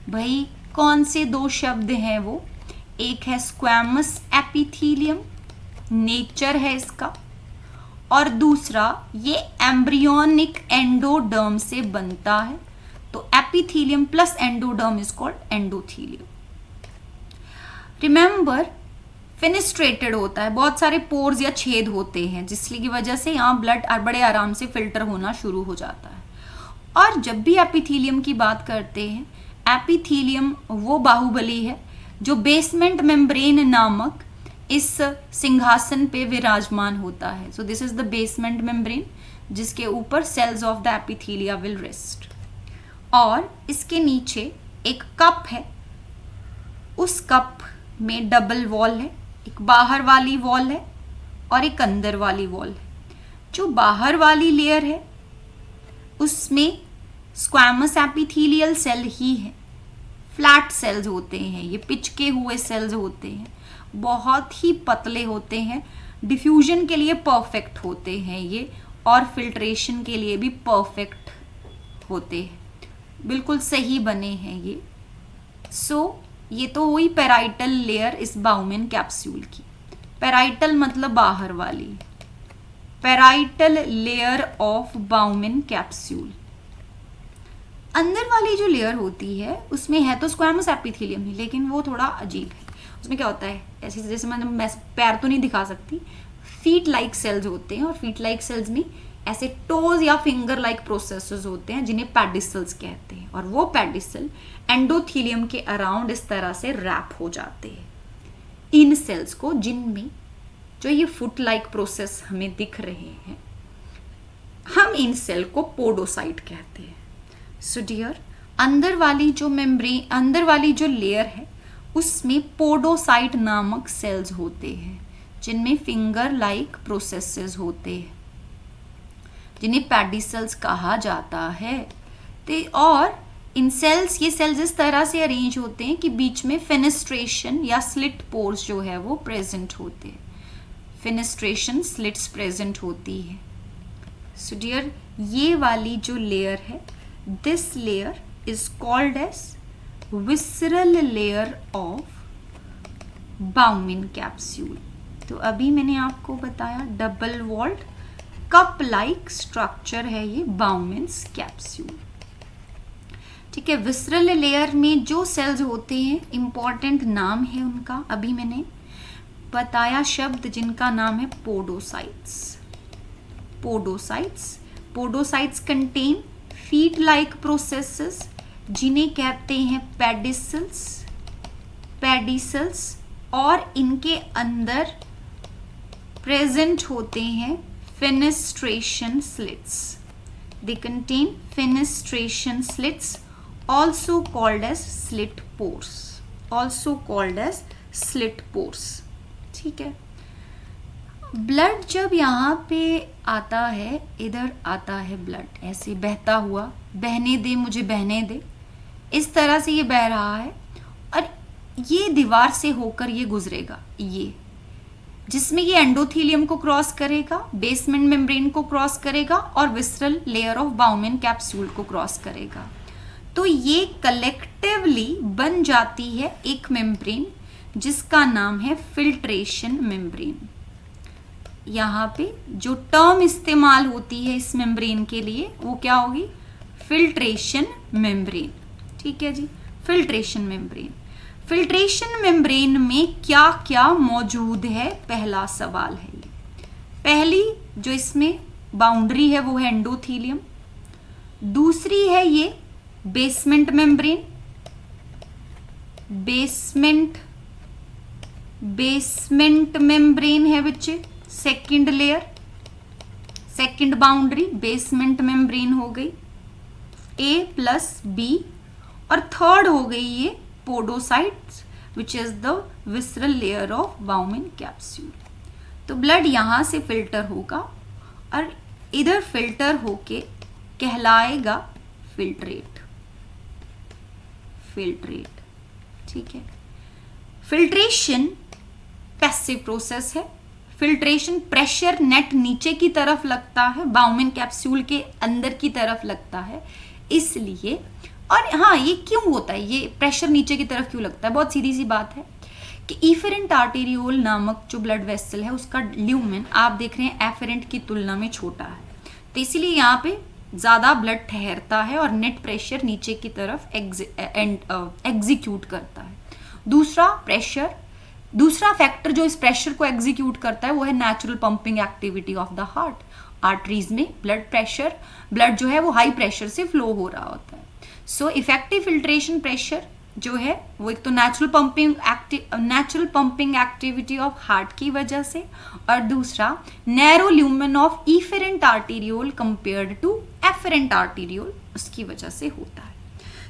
भाई कौन से दो शब्द हैं वो? एक है स्क्वैमस एपिथेलियम, नेचर है इसका, और दूसरा ये एम्ब्रियोनिक एंडोडर्म से बनता है। तो epithelium plus endoderm is called endothelium. Remember, fenestrated होता है, बहुत सारे पोर्स या छेद होते हैं, जिसकी वजह से यहाँ ब्लड बड़े आराम से फिल्टर होना शुरू हो जाता है। और जब भी एपिथेलियम की बात करते हैं, एपिथीलियम वो बाहुबली है जो बेसमेंट मेम्ब्रेन नामक इस सिंहासन पे विराजमान होता है. So this is the basement membrane जिसके ऊपर cells of the epithelia will rest. और इसके नीचे एक कप है, उस कप में डबल वॉल है, एक बाहर वाली वॉल है और एक अंदर वाली वॉल है. जो बाहर वाली लेयर है उसमें स्क्वैमस एपिथेलियल सेल ही है. फ्लैट सेल्स होते हैं, ये पिचके हुए सेल्स होते हैं, बहुत ही पतले होते हैं, डिफ्यूजन के लिए परफेक्ट होते हैं ये, और फिल्ट्रेशन के लिए भी परफेक्ट होते हैं, बिल्कुल सही बने हैं ये. सो ये तो हुई पेराइटल लेयर इस बाउमेन कैप्सूल की. पेराइटल मतलब बाहर वाली, parietal layer of Bowman capsule. अंदर वाली जो लेयर होती है उसमें है तो स्क्वैमस एपिथेलियम ही, लेकिन वो थोड़ा अजीब है. उसमें क्या होता है, ऐसे जैसे मैं पैर तो नहीं दिखा सकती, फीट लाइक सेल्स होते हैं, और फीट लाइक सेल्स में ऐसे टोज या फिंगर लाइक प्रोसेसेस होते हैं जिन्हें पेडिसल्स कहते हैं. और वो पेडिसल एंडोथीलियम के अराउंड इस तरह से रैप हो जाते हैं इन सेल्स को, जिनमें जो ये फुट लाइक प्रोसेस हमें दिख रहे हैं, हम इन सेल को पोडोसाइट कहते हैं. सो डियर, अंदर वाली जो लेयर है उसमें पोडोसाइट नामक सेल्स होते हैं जिनमें फिंगर लाइक प्रोसेसेस होते हैं, जिन्हें पेडिसल्स कहा जाता है. और इन सेल्स, ये सेल्स इस तरह से अरेंज होते हैं कि बीच में फेनेस्ट्रेशन या स्लिट पोर्स जो है वो प्रेजेंट होते हैं. फेनेस्ट्रेशन स्लिट्स प्रेजेंट होती है. सो डियर, ये वाली जो लेयर है, this layer is called as visceral layer of Bowman capsule. तो अभी मैंने आपको बताया double walled cup like structure है ये बाउमेन्स कैप्सूल. ठीक है, विसरल लेयर में जो सेल्स होते हैं, इंपॉर्टेंट नाम है उनका, अभी मैंने बताया शब्द जिनका नाम है podocytes. Podocytes, podocytes contain feet like processes जिन्हें कहते हैं पेडिसल्स. पेडिसल्स, और इनके अंदर प्रेजेंट होते हैं fenestration slits. They contain fenestration slits, also called as slit pores. Also called as slit pores. ठीक है. ब्लड जब यहाँ पे आता है, इधर आता है ब्लड ऐसे बहता हुआ, बहने दे मुझे बहने दे, इस तरह से ये बह रहा है, और ये दीवार से होकर ये गुजरेगा, ये जिसमें ये एंडोथीलियम को क्रॉस करेगा, बेसमेंट मेम्ब्रेन को क्रॉस करेगा और visceral layer of Bowman capsule को क्रॉस करेगा. तो ये कलेक्टिवली बन जाती है एक मेम्ब्रेन जिसका नाम है फिल्ट्रेशन मेम्ब्रेन. यहाँ पे जो टर्म इस्तेमाल होती है इस मेम्ब्रेन के लिए वो क्या होगी, फिल्ट्रेशन मेम्ब्रेन. ठीक है जी, फिल्ट्रेशन मेम्ब्रेन. फिल्ट्रेशन मेम्ब्रेन में क्या क्या मौजूद है, पहला सवाल है ये. पहली जो इसमें बाउंड्री है वो है एंडोथीलियम. दूसरी है ये बेसमेंट मेम्ब्रेन. बेसमेंट मेम्ब्रेन है बच्चे, second layer, second boundary basement membrane हो गई, A+B. और थर्ड हो गई ये podocytes which is the visceral layer of Bowman capsule. तो ब्लड यहां से फिल्टर होगा और इधर फिल्टर होके कहलाएगा फिल्ट्रेट. फिल्ट्रेट, ठीक है. फिल्ट्रेशन पैसिव प्रोसेस है. फिल्ट्रेशन प्रेशर नेट नीचे की तरफ लगता है, बाउमेन कैप्सूल के अंदर की तरफ लगता है, इसलिए. और हाँ, ये क्यों होता है, ये प्रेशर नीचे की तरफ क्यों लगता है, बहुत सीधी सी बात है कि इफेरेंट आर्टेरियोल नामक जो ब्लड वेसल है उसका ल्यूमेन आप देख रहे हैं एफेरेंट की तुलना में छोटा है, तो इसीलिए यहाँ पे ज़्यादा ब्लड ठहरता है और नेट प्रेशर नीचे की तरफ एग्जीक्यूट करता है. दूसरा फैक्टर जो इस प्रेशर को एग्जीक्यूट करता है वो है natural pumping activity of the heart. Arteries में ब्लड जो है वो हाई प्रेशर से फ्लो हो रहा होता है. सो इफेक्टिव फिल्ट्रेशन प्रेशर जो है वो एक तो natural pumping activity of heart की वजह से, और दूसरा narrow lumen of efferent arteriole compared to afferent arteriole, उसकी वजह से होता है।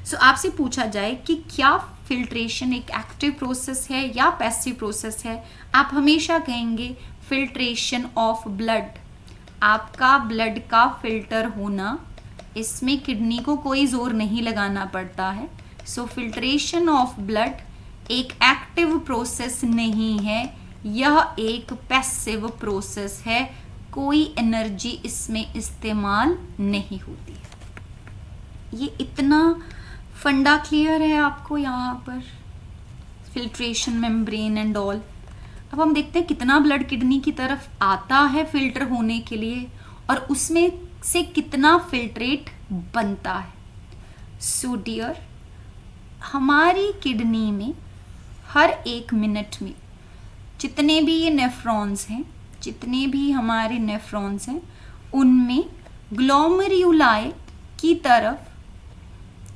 सो आपसे पूछा जाए कि क्या फिल्ट्रेशन एक एक्टिव प्रोसेस है या पैसिव प्रोसेस है, आप हमेशा कहेंगे फिल्ट्रेशन ऑफ ब्लड। आपका ब्लड का फिल्टर होना, इसमें किडनी को कोई जोर नहीं लगाना पड़ता है। सो फिल्ट्रेशन ऑफ ब्लड एक एक्टिव प्रोसेस नहीं है, यह एक पैसिव प्रोसेस है, कोई एनर्जी इसमें इस्तेमाल नहीं होती है। ये इतना फंडा क्लियर है आपको यहाँ पर, फिल्ट्रेशन मेम्ब्रेन एंड ऑल। अब हम देखते हैं कितना ब्लड किडनी की तरफ आता है फिल्टर होने के लिए, और उसमें से कितना फिल्ट्रेट बनता है। सो डियर, हमारी किडनी में हर 1 मिनट में जितने भी ये नेफ्रॉन्स हैं, जितने भी हमारे नेफ्रॉन्स हैं, उनमें ग्लोमेरुलाई की तरफ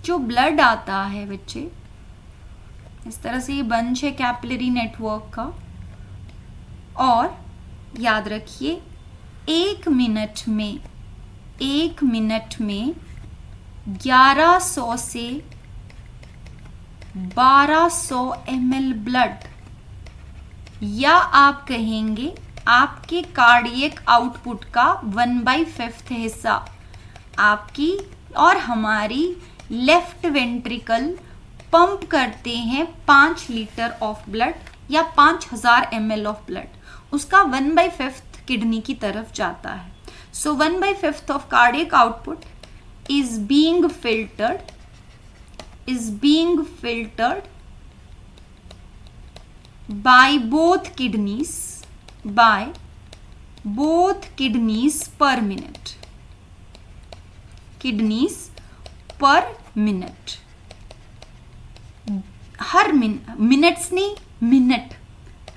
जो ब्लड आता है बच्चे, इस तरह से ये बंच है कैपिलरी नेटवर्क का। और याद रखिए 1 मिनट में 1100 से 1200 ml ब्लड, या आप कहेंगे आपके कार्डियक आउटपुट का 1/5 हिस्सा आपकी और हमारी लेफ्ट वेंट्रिकल पंप करते हैं 5 लीटर ऑफ ब्लड या 5000 ml ऑफ ब्लड, उसका 1/5 किडनी की तरफ जाता है। सो 1/5 of cardiac output is being filtered by both kidneys per minute. Kidneys per minute. Her minutes नहीं, मिनट,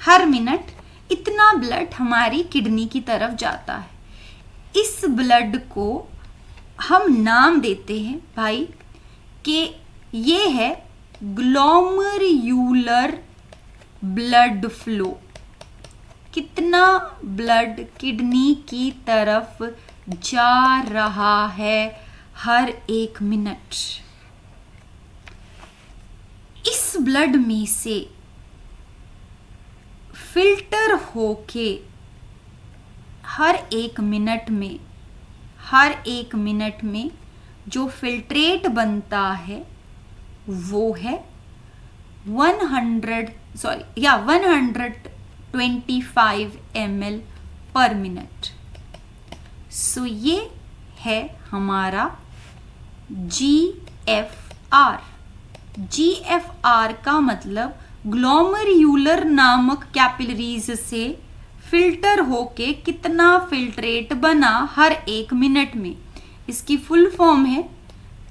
हर मिनट इतना ब्लड हमारी किडनी की तरफ जाता है। इस ब्लड को हम नाम देते हैं भाई कि ये है ग्लोमेरुलर ब्लड फ्लो। कितना ब्लड किडनी की तरफ जा रहा है हर 1 मिनट। इस ब्लड में से फिल्टर होके हर 1 मिनट में जो फिल्ट्रेट बनता है वो है 125 ml पर मिनट। सो ये है हमारा GFR। GFR का मतलब ग्लोमेरुलर नामक कैपिलरीज से फिल्टर होके कितना फिल्ट्रेट बना हर 1 मिनट में। इसकी फुल फॉर्म है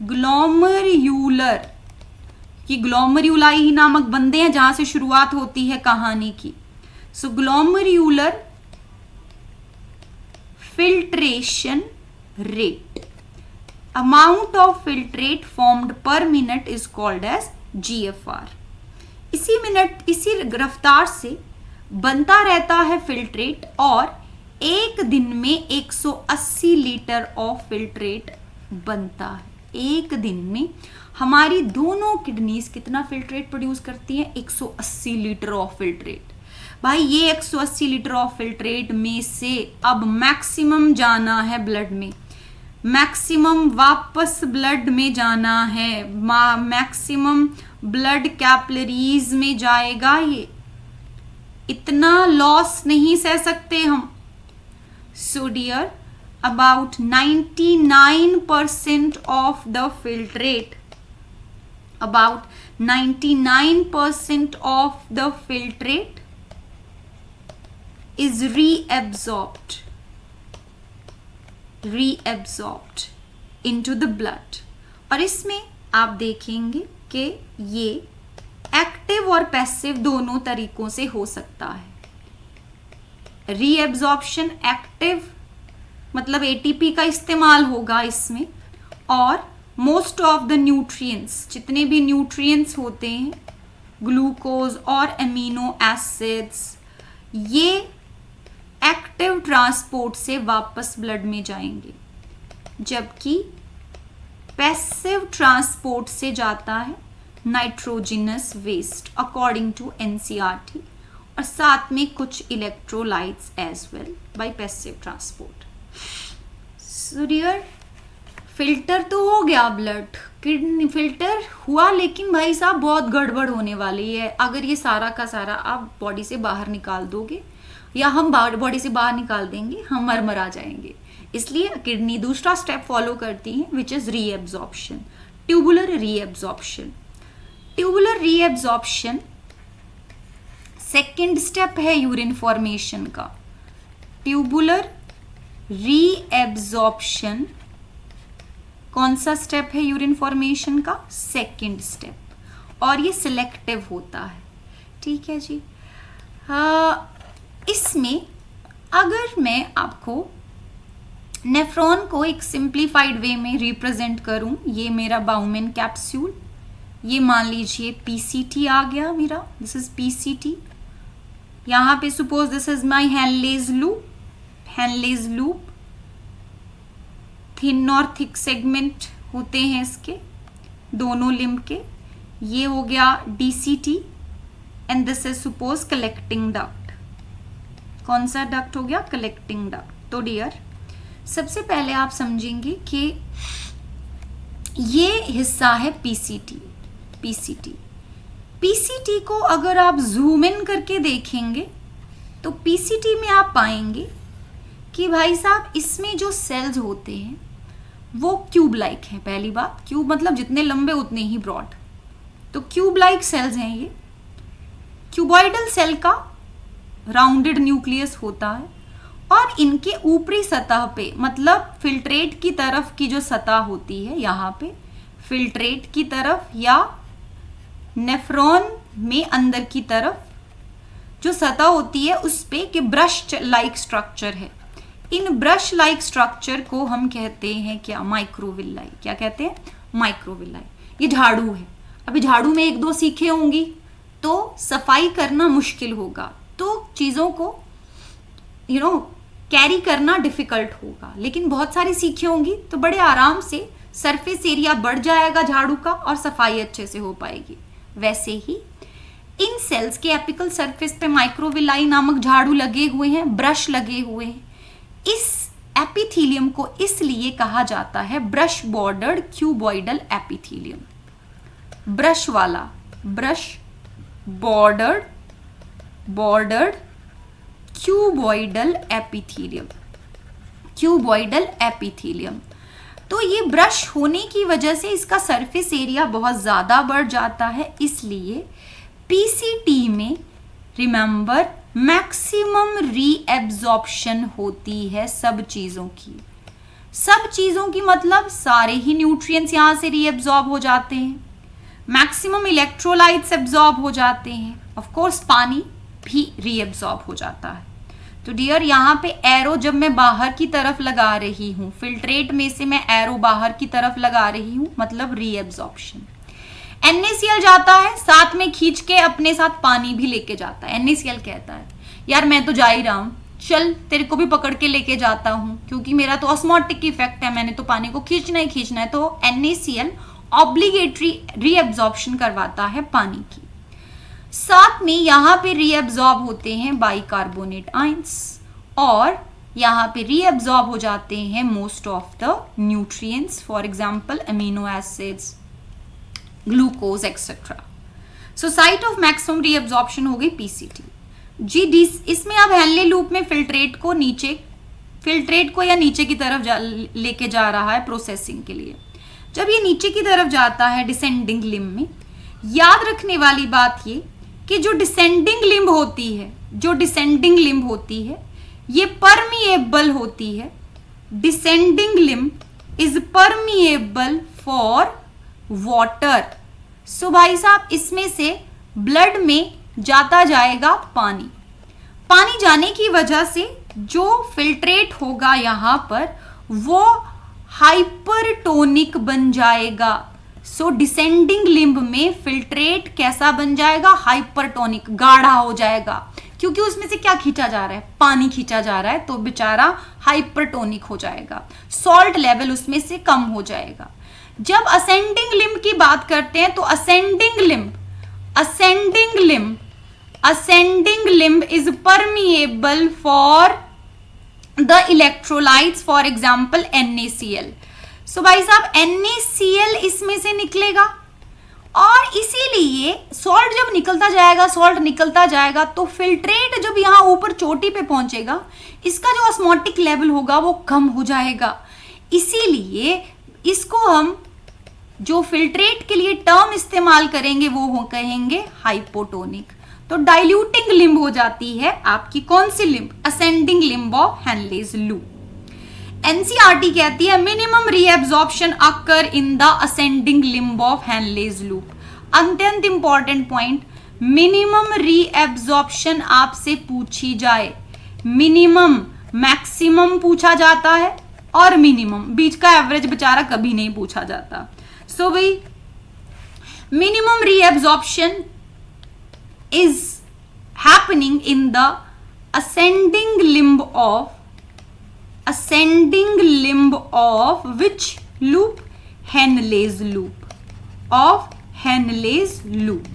ग्लोमेरुलर, कि ग्लोमेरुलाई ही नामक बंदे हैं जहां से शुरुआत होती है कहानी की। So glomerular filtration rate, amount of filtrate formed per minute is called as GFR। इसी रफ्तार से बनता रहता है फिल्ट्रेट, और एक दिन में 180 लीटर ऑफ फिल्ट्रेट बनता है। एक दिन में हमारी दोनों किडनीज कितना फिल्ट्रेट प्रोड्यूस करती हैं? 180 लीटर ऑफ फिल्ट्रेट। भाई ये 180 लीटर ऑफ फिल्ट्रेट में से अब मैक्सिमम जाना है ब्लड में, मैक्सिमम वापस ब्लड में जाना है, मैक्सिमम ब्लड कैपिलरीज में जाएगा। ये इतना लॉस नहीं सह सकते हम। So dear, about 99% of the filtrate, about 99% of the filtrate is reabsorbed into the blood। और इसमें आप देखेंगे कि ये एक्टिव और पैसिव दोनों तरीकों से हो सकता है। रीएब्जॉर्प्शन एक्टिव मतलब एटीपी का इस्तेमाल होगा इसमें, और मोस्ट ऑफ द न्यूट्रिएंट्स, जितने भी न्यूट्रिएंट्स होते हैं, ग्लूकोज और अमीनो एसिड्स, ये एक्टिव ट्रांसपोर्ट से वापस ब्लड में जाएंगे, जबकि पैसिव ट्रांसपोर्ट से जाता है nitrogenous waste according to NCERT, और साथ में कुछ electrolytes as well by passive transport. So dear, filter तो हो गया ब्लड, किडनी फिल्टर हुआ, लेकिन भाई साहब बहुत गड़बड़ होने वाली है अगर ये सारा का सारा आप बॉडी से बाहर निकाल दोगे, या हम बॉडी से बाहर निकाल देंगे, हम मरमरा जाएंगे। इसलिए किडनी दूसरा स्टेप फॉलो करती है, which is reabsorption, tubular reabsorption. Tubular reabsorption second step है यूरिन फॉर्मेशन का। ट्यूबुलर रीएब्जॉर्प्शन कौन सा स्टेप है यूरिन फॉर्मेशन का? सेकेंड स्टेप, और ये सिलेक्टिव होता है। ठीक है जी। इसमें अगर मैं आपको नेफ्रॉन को एक सिंप्लीफाइड वे में रिप्रेजेंट करूं, ये मेरा बाउमेन कैप्सूल, ये मान लीजिए पीसीटी आ गया मेरा, दिस इज पीसीटी। यहाँ पे suppose this is my Henle's loop, Henle's loop, thin और थिक सेगमेंट होते हैं इसके दोनों लिम्ब के। ये हो गया DCT, and this is suppose collecting duct. कौन सा डक्ट हो गया? Collecting duct. तो डियर, सबसे पहले आप समझेंगे कि ये हिस्सा है पीसीटी। पीसीटी पीसीटी को अगर आप जूम इन करके देखेंगे तो पीसीटी में आप पाएंगे कि भाई साहब इसमें जो सेल्स होते हैं वो क्यूब लाइक हैं। पहली बात, क्यूब मतलब जितने लंबे उतने ही ब्रॉड, तो क्यूब लाइक सेल्स हैं ये। क्यूबॉइडल सेल का राउंडेड न्यूक्लियस होता है, और इनके ऊपरी सतह पे, मतलब फिल्ट्रेट की तरफ की जो सतह होती है, यहाँ पे फिल्ट्रेट की तरफ या नेफ्रॉन में अंदर की तरफ जो सतह होती है उस पे कि ब्रश लाइक स्ट्रक्चर है। इन ब्रश लाइक स्ट्रक्चर को हम कहते हैं क्या? माइक्रोविलाई। क्या कहते हैं? माइक्रोविलाई। ये झाड़ू है। अभी झाड़ू में एक दो सीखे होंगी तो सफाई करना मुश्किल होगा, तो चीज़ों को कैरी करना डिफिकल्ट होगा, लेकिन बहुत सारी सीखी होंगी तो बड़े आराम से सरफेस एरिया बढ़ जाएगा झाड़ू का और सफाई अच्छे से हो पाएगी। वैसे ही इन सेल्स के एपिकल सरफेस पे माइक्रोविलाई नामक झाड़ू लगे हुए हैं, ब्रश लगे हुए हैं। इस एपिथीलियम को इसलिए कहा जाता है brush bordered cuboidal epithelium. Brush वाला, brush bordered cuboidal epithelium, cuboidal epithelium. तो ये ब्रश होने की वजह से इसका सरफेस एरिया बहुत ज्यादा बढ़ जाता है, इसलिए पीसीटी में रिमेंबर मैक्सिमम रीएब्जॉर्प्शन होती है सब चीजों की। सब चीजों की मतलब सारे ही न्यूट्रिएंट्स यहां से रीएब्जॉर्ब हो जाते हैं, मैक्सिमम इलेक्ट्रोलाइट्स एब्जॉर्ब हो जाते हैं, ऑफ कोर्स पानी भी रीएब्जॉर्ब हो जाता है। तो डियर, यहाँ पे एरो जब मैं बाहर की तरफ लगा रही हूँ, फिल्ट्रेट में से मैं एरो बाहर की तरफ लगा रही हूँ, मतलब रीएब्जॉर्प्शन। NaCl जाता है, साथ में खींच के अपने साथ पानी भी लेके जाता है। NaCl कहता है यार मैं तो जा ही रहा हूँ, चल तेरे को भी पकड़ के लेके जाता हूँ, क्योंकि मेरा तो ऑस्मोटिक इफेक्ट है, मैंने तो पानी को खींचना ही खींचना है। तो NaCl ऑब्लिगेटरी रीएब्जॉर्प्शन करवाता है पानी की। साथ में यहाँ पे रीएब्जॉर्ब होते हैं बाइकार्बोनेट आयंस, और यहाँ पे रीएब्जॉर्ब हो जाते हैं most of the nutrients, for example amino acids, glucose etcetera. So site of maximum reabsorption हो गई पीसीटी जी। इसमें अब हेनले लूप में फिल्ट्रेट को या नीचे की तरफ लेके जा रहा है प्रोसेसिंग के लिए। जब ये नीचे की तरफ जाता है डिसेंडिंग लिम्ब में, याद रखने वाली बात ये कि जो डिसेंडिंग लिम्ब होती है ये परमिएबल होती है। Descending limb is permeable for water. So भाई साहब, इसमें से ब्लड में जाता जाएगा पानी। जाने की वजह से जो फिल्ट्रेट होगा यहाँ पर वो हाइपरटोनिक बन जाएगा। सो डिसेंडिंग लिम्ब में फिल्ट्रेट कैसा बन जाएगा? हाइपरटोनिक, गाढ़ा हो जाएगा, क्योंकि उसमें से क्या खींचा जा रहा है? पानी खींचा जा रहा है, तो बेचारा हाइपरटोनिक हो जाएगा, सॉल्ट लेवल उसमें से कम हो जाएगा। जब असेंडिंग लिम्ब की बात करते हैं तो ascending limb is permeable for the electrolytes, for example NaCl। सो भाई साहब NaCl इसमें से निकलेगा, और इसीलिए सॉल्ट जब निकलता जाएगा तो फिल्ट्रेट जब यहां ऊपर चोटी पे पहुंचेगा, इसका जो ऑस्मोटिक लेवल होगा वो कम हो जाएगा। इसीलिए इसको हम जो फिल्ट्रेट के लिए टर्म इस्तेमाल करेंगे वो कहेंगे हाइपोटोनिक। तो डाइल्यूटिंग लिम्ब हो जाती है आपकी कौन सी limb? Ascending limb of Henle's loop. NCERT कहती है minimum reabsorption occur in the ascending limb of Henle's loop. अत्यंत इंपॉर्टेंट पॉइंट, मिनिमम रीएब्जॉर्प्शन आपसे पूछी जाए, मिनिमम, मैक्सिमम पूछा जाता है और मिनिमम, बीच का एवरेज बेचारा कभी नहीं पूछा जाता। सो भाई minimum reabsorption is happening in the ascending limb of which loop? Henle's loop, of Henle's loop।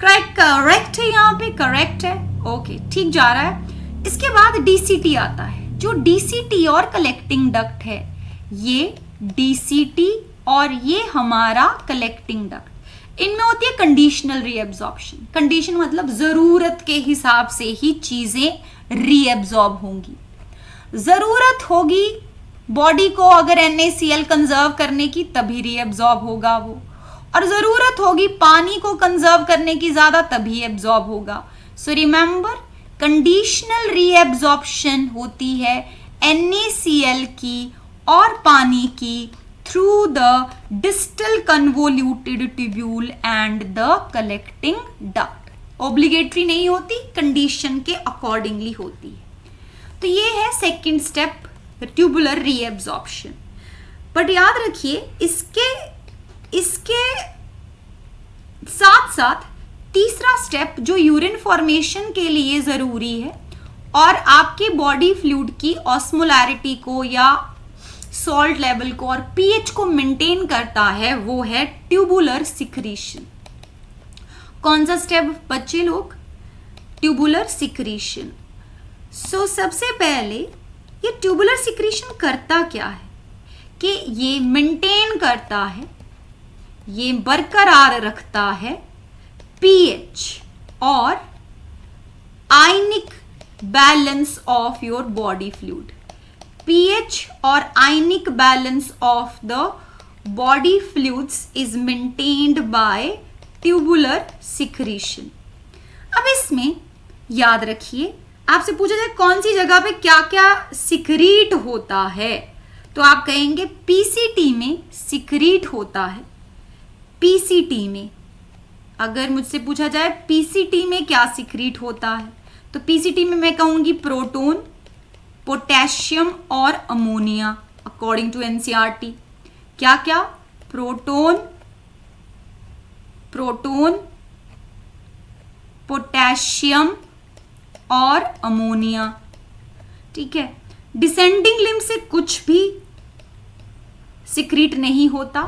Correct है, यहाँ पे करेक्ट है, ओके, ठीक जा रहा है। इसके बाद DCT आता है। जो DCT और कलेक्टिंग डक्ट है, ये DCT और ये हमारा कलेक्टिंग डक्ट, इनमें होती है कंडीशनल रीएब्जॉर्प्शन। कंडीशन मतलब जरूरत के हिसाब से ही चीजें रीएब्जॉर्ब होंगी। जरूरत होगी बॉडी को अगर NaCl कंजर्व करने की, तभी रीएब्जॉर्ब होगा वो, और जरूरत होगी पानी को कंजर्व करने की ज्यादा, तभी एब्जॉर्ब होगा। सो रिमेंबर, कंडीशनल रीएब्जॉर्प्शन होती है NaCl की और पानी की through the distal convoluted tubule and the collecting duct। obligatory नहीं होती, कंडीशन के अकॉर्डिंगली होती है। तो ये है second step, tubular reabsorption. But याद रखिए इसके साथ साथ तीसरा स्टेप जो यूरिन फॉर्मेशन के लिए जरूरी है और आपके बॉडी फ्लूइड की ऑस्मोलैरिटी को या सॉल्ट लेवल को और पीएच को मेंटेन करता है, वो है ट्यूबुलर सिक्रीशन। कौन सा स्टेप बच्चे लोग? Tubular secretion. सो सबसे पहले ये ट्यूबुलर सिक्रीशन करता क्या है कि ये मेंटेन करता है, ये बरकरार रखता है पीएच और ionic balance of your body fluid. pH और ionic balance of the body fluids is maintained by tubular secretion। अब इसमें याद रखिए, आपसे पूछा जाए कौन सी जगह पे क्या क्या सिक्रीट होता है, तो आप कहेंगे PCT में सिक्रीट होता है। PCT में, अगर मुझसे पूछा जाए PCT में क्या सिक्रीट होता है, तो PCT में मैं कहूंगी प्रोटोन, पोटेशियम और अमोनिया, अकॉर्डिंग टू एनसीईआरटी। क्या क्या? प्रोटोन, पोटेशियम और अमोनिया, ठीक है। डिसेंडिंग लिम्ब से कुछ भी सिक्रीट नहीं होता।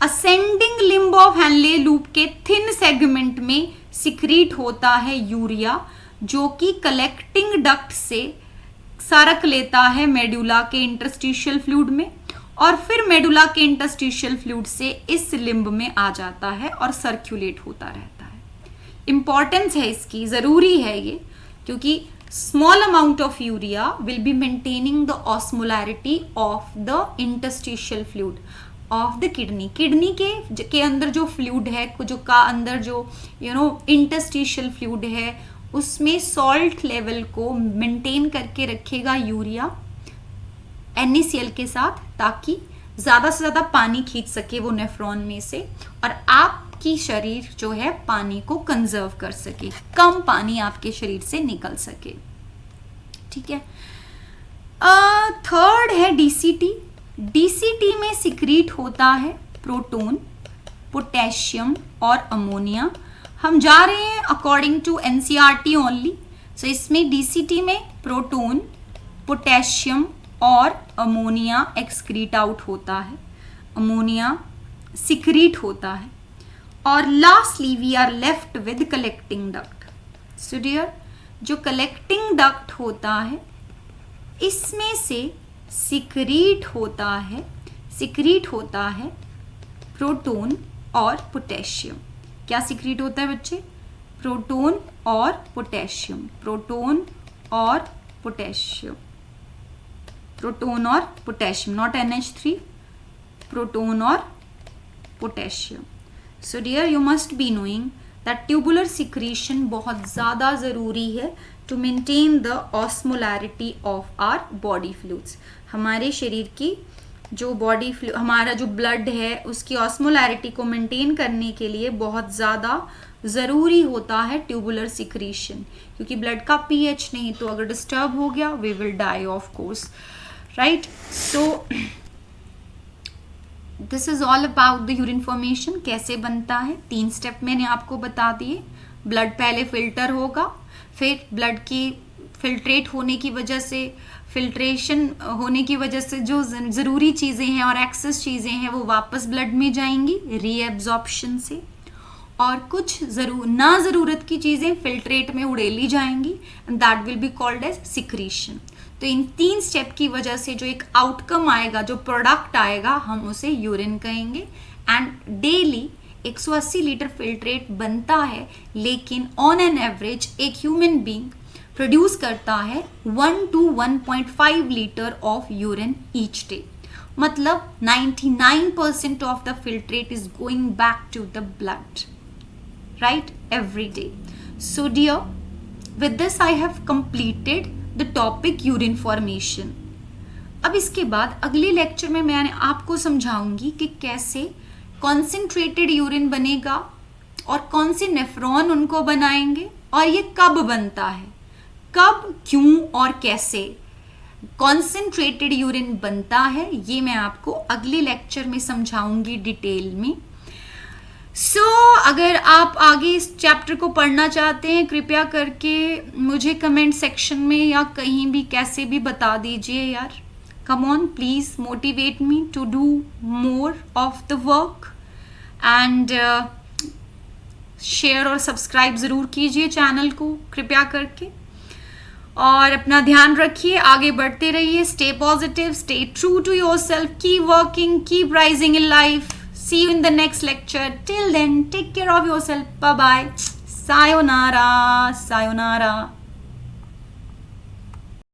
Ascending limb of Henle loop के थिन सेगमेंट में सिक्रीट होता है यूरिया, जो कि कलेक्टिंग डक्ट से सरक लेता है मेडुला के इंटरस्टिशियल फ्लूइड में, और फिर मेडुला के इंटरस्टिशियल फ्लूइड से इस लिम्ब में आ जाता है और सर्कुलेट होता रहता है। इंपॉर्टेंस है इसकी, जरूरी है ये, क्योंकि small amount of urea will be maintaining the osmolarity of the interstitial fluid of the kidney. Kidney के अंदर जो फ्लूइड है, जो का अंदर जो इंटरस्टिशियल फ्लूइड है, उसमें सॉल्ट लेवल को मेंटेन करके रखेगा यूरिया NaCl के साथ, ताकि ज्यादा से ज्यादा पानी खींच सके वो नेफ्रॉन में से, और आपकी शरीर जो है पानी को कंजर्व कर सके, कम पानी आपके शरीर से निकल सके, ठीक है। थर्ड है DCT। डीसीटी में सिक्रीट होता है प्रोटॉन, पोटेशियम और अमोनिया। हम जा रहे हैं according to NCERT only. So इसमें डीसीटी में प्रोटॉन, पोटेशियम और अमोनिया एक्सक्रीट आउट होता है, अमोनिया सिक्रीट होता है। और lastly we are left with collecting duct. So dear, जो कलेक्टिंग डक्ट होता है इसमें से सिक्रीट होता है प्रोटॉन और पोटेशियम। क्या सिक्रीट होता है बच्चे? प्रोटॉन और पोटेशियम, प्रोटॉन और पोटेशियम, प्रोटॉन और पोटेशियम, नॉट NH3, प्रोटॉन और potassium. So dear, you must be knowing that tubular secretion बहुत ज़्यादा ज़रूरी है to maintain the osmolarity of our body fluids. हमारे शरीर की जो बॉडी फ्लू, हमारा जो ब्लड है उसकी ऑस्मोलैरिटी को मेंटेन करने के लिए बहुत ज़्यादा ज़रूरी होता है ट्यूबुलर सिक्रीशन, क्योंकि ब्लड का pH नहीं तो अगर डिस्टर्ब हो गया we will die of course, right. So this is all about the urine formation. कैसे बनता है 3 स्टेप मैंने आपको बता दिए। ब्लड पहले फिल्टर होगा, फिर ब्लड की फिल्ट्रेट होने की वजह से, फिल्ट्रेशन होने की वजह से जो ज़रूरी चीज़ें हैं और एक्सेस चीज़ें हैं वो वापस ब्लड में जाएंगी रीएब्जॉर्प्शन से, और कुछ ना ज़रूरत की चीज़ें फिल्ट्रेट में उड़ेली जाएंगी and that will be called as secretion. तो इन 3 स्टेप की वजह से जो एक आउटकम आएगा, जो प्रोडक्ट आएगा, हम उसे यूरिन कहेंगे। एंड डेली 180 लीटर फिल्ट्रेट बनता है, लेकिन ऑन एन एवरेज एक ह्यूमन बीइंग प्रोड्यूस करता है 1 to 1.5 litre of urine each day. मतलब 99% of the filtrate is going back to the blood, right, every day. So dear, with this I have completed the topic urine formation. अब इसके बाद अगले लेक्चर में मैं आपको समझाऊंगी कि कैसे कॉन्सेंट्रेटेड यूरिन बनेगा और कौन से नेफ्रॉन उनको बनाएंगे, और ये कब बनता है, कब, क्यों और कैसे कॉन्सेंट्रेटेड यूरिन बनता है, ये मैं आपको अगले लेक्चर में समझाऊंगी डिटेल में। अगर आप आगे इस चैप्टर को पढ़ना चाहते हैं, कृपया करके मुझे कमेंट सेक्शन में या कहीं भी कैसे भी बता दीजिए यार। Come on, please motivate me to do more of the work and share और सब्सक्राइब ज़रूर कीजिए चैनल को कृपया करके, और अपना ध्यान रखिए, आगे बढ़ते रहिए। Stay positive, stay true to yourself, keep working, keep rising in life. See you in the next lecture. Till then, take care of yourself. Bye bye. Sayonara. Sayonara.